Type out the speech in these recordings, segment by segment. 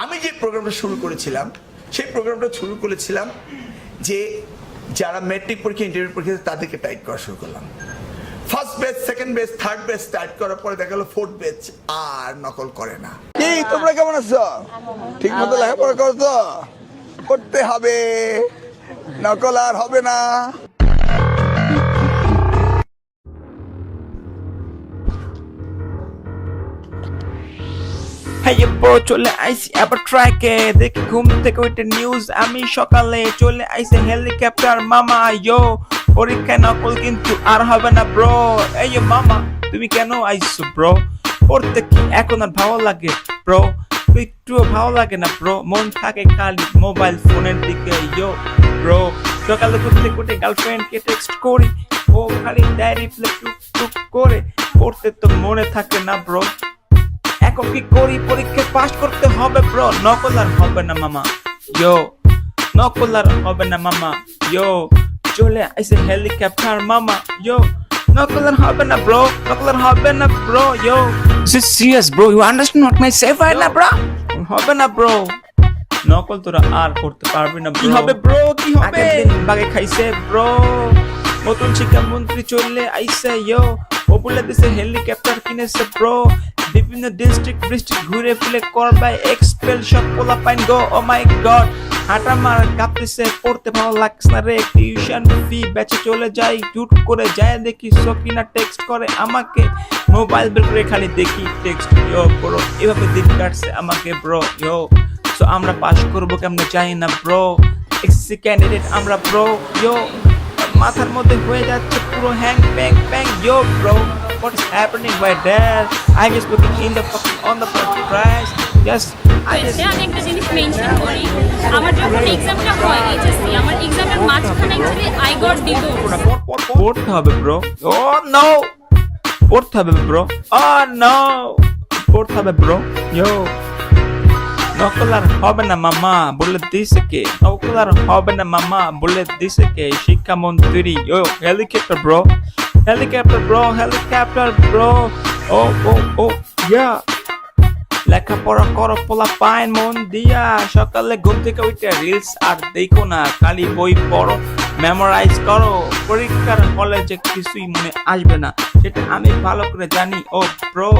আমি যে প্রোগ্রামটা শুরু করেছিলাম সেই প্রোগ্রামটা শুরু করেছিলাম যে যারা ম্যাট্রিক পরীক্ষা ইন্টারভিউ পরীক্ষা তাদেরকে টাইট করা শুরু করলাম। ফার্স্ট বেচ, সেকেন্ড বেচ, থার্ড বেচ টাইট করার পরে দেখা গেলো ফোর্থ বেচ আর নকল করে না। কি তোমরা কেমন আছো? ঠিক মতো লেখাপড়া করো তো? করতে হবে, নকল আর হবে না। Hey bro, চলে আইসি আবার ট্র্যাকে দেখি ঘুম থেকে ওইটা নিউজ আমি সকালে চলে আইসি হেলিকপ্টার মামা ইয়ো পরীক্ষা নকল কিন্তু আর হবে না ব্রো। এই মামা তুমি কেন আইসো ব্রো? পড়তে কি এখন আর ভালো লাগে ব্রো? একটুও ভালো লাগে না ব্রো, মন থাকে খালি মোবাইল ফোনের দিকে ইয়ো ব্রো। সকালে ঘুম থেকে উঠে গার্লফ্রেন্ডকে টেক্সট করি, ও খালি ডায়েরি টুক টুক করে, পড়তে তো মনে থাকে না ব্রো। এখন কি করি, পরীক্ষা পাস করতে হবে ব্রো, নকল আর হবে না মামা ইয়ো, নকল আর হবে না মামা ইয়ো। চলে আইসে হেলিকপ্টার মামা ইয়ো, নকল আর হবে না ব্রো, নকল আর হবে না bro yo. This is serious bro, you understand what my say right now bro? হবে না ব্রো, নকল তোরা আর করতে পারবি না ব্রো। কি হবে ব্রো, কি হবে? বাগে খাইছে ব্রো, নতুন শিক্ষামন্ত্রী চলে আইসে ইয়ো, ও বলে দিছে হেলিকপ্টার কিনেছে ব্রো, বিভিন্ন ডিস্ট্রিক্ট ঘুরে ফিরে করবে এক্সপেল সব পোলা pine go. O my god, হাঁটা মার কাঁপতেছে, পড়তে ভালো লাগছে না রে, টিউশন ফি বেঁচে চলে যাই, জুট করে যায় দেখি সকিনা টেক্সট করে আমাকে, মোবাইল বের করে খালি দেখি টেক্সট ইয়ো ব্রো, এভাবে দিন কাটছে আমাকে ব্রো ইয়ো। সো আমরা পাস করবো কেমনে জানি না ব্রো, এসএসসি ক্যান্ডিডেট আমরা ব্রো ইয়ো, মাথার মধ্যে হয়ে যাচ্ছে পুরো hang bang bang yo bro. What is happening right there? I just looking in the fucking on the price. Yes, I just আমি একটা জিনিস মেনশন করি, আমার যখন এক্সামটা হয় এইচএসসি, আমার এক্সামের মাঝখানে অ্যাকচুয়ালি আই গট দিত। পড়তে হবে ব্রো। Oh no, পড়তে হবে ব্রো। Oh no, পড়তে হবে ব্রো ইয়ো। নকল আর হবে না মামা বলে দিছে কে, নকল আর হবে না মামা বলে দিছে কে, শিক্ষামন্ত্রী yo. Helicopter bro, helicopter bro, helicopter bro. ও ও ও ইয়া, লেখাপড়া করো পোলা পাইন মন দিয়া, সকালে ঘুম থেকে উঠে রিলস আর দেখো না, খালি বই পড়ো, মেমোরাইজ করো, পরীক্ষার হলে যে কিছুই মনে আসবে না সেটা আমি ভালো করে জানি ও ব্রো।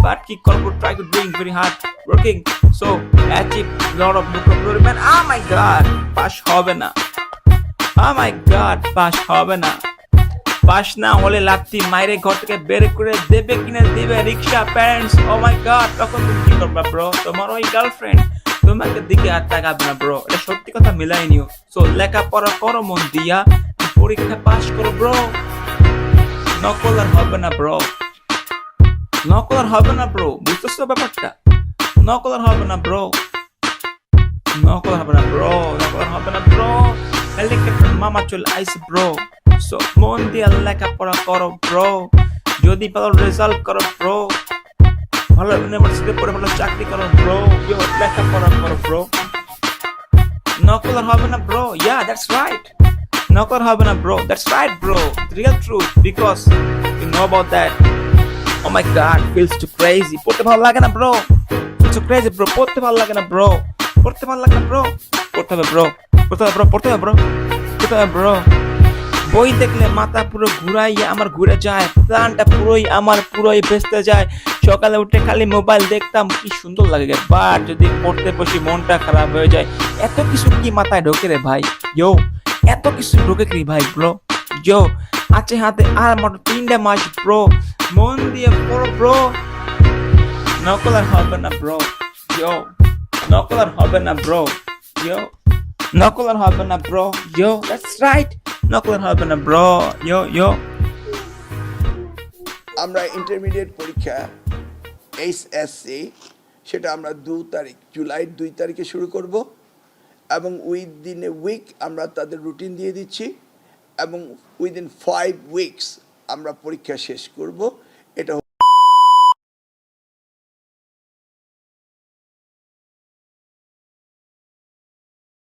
বাট কি করবো, try to doing very hard working so achieve lot of vocabulary man. Oh my God, pass হবে না, ও মাই গড পাস হবে না। পাস না হলে লাত্তি মাইরে ঘর থেকে বের করে দেবে কিনা দেবে রিক্সা প্যারেন্টস। ও মাই গড, তখন তুমি কি করবা ব্রো? তোমার ওই গার্লফ্রেন্ড তোমাকে দিকে আর তাকাবে না ব্রো, এটা সত্যি কথা মিলাই নিও। সো লেখাপড়া করো মন দিয়া, পরীক্ষা পাস করো ব্রো, নকল আর হবে না ব্রো, নকল আর হবে না ব্রো, বুঝতেছো ব্যাপারটা? নকল আর হবে না ব্রো, নকল হবে না ব্রো, নকল হবে না ব্রো। হেলিকপ্টার মামা চলে আইসে ব্রো, সো মন দিয়ে লেখাপড়া করো ব্রো, যদি ভালো রেজাল্ট করো ব্রো, ভালো ইউনিভার্সিটি পড়ে ভালো চাকরি করো ব্রো, লেখাপড়া করো ব্রো, নকল আর হবে না ব্রো। ইয়া দ্যাটস রাইট, নকল আর হবে না bro, that's right bro, real truth, because you know about that. Oh my God, feels too crazy, পড়তে ভালো লাগে না bro, feels too crazy bro, পড়তে ভালো লাগে না ব্রো, পড়তে ভালো লাগে না ব্রো, পড়তে হবে ব্রো, পড়তে হবে ব্রো, পড়তে হবে ব্রো, পড়তে হবে ব্রো। বই দেখলে মাথা পুরো ঘুরাইয়া আমার ঘুরে যায়, প্ল্যানটা পুরোই আমার পুরোই ভেস্তে যায়, সকালে উঠে খালি মোবাইল দেখতাম কি সুন্দর লাগে, বাট যদি পড়তে বসি মনটা খারাপ হয়ে যায়। এত কিছু কি মাথায় ঢোকে রে ভাই ইয়ো, এত কিছু ঢোকে কি ভাই ব্রো ইয়ো। আছে হাতে আর মাত্র 3টা মাস ব্রো, মন দিয়ে পড়ো ব্রো, নকল আর হবে না ব্রো ইয়ো, নকল আর হবে না ব্রো ইয়ো, নকল আর হবে না ব্রো ইয়ো, দ্যাটস রাইট, নকল আর হবে না ব্রো ইয়ো ইয়ো। আমরা ইন্টারমিডিয়েট পরীক্ষা এইচএসসি সেটা আমরা জুলাইয়ের 2 তারিখে শুরু করব, এবং উইদিন এ উইক আমরা তাদের রুটিন দিয়ে দিচ্ছি, এবং উইদিন 5 উইকস আমরা পরীক্ষা শেষ করব। এটা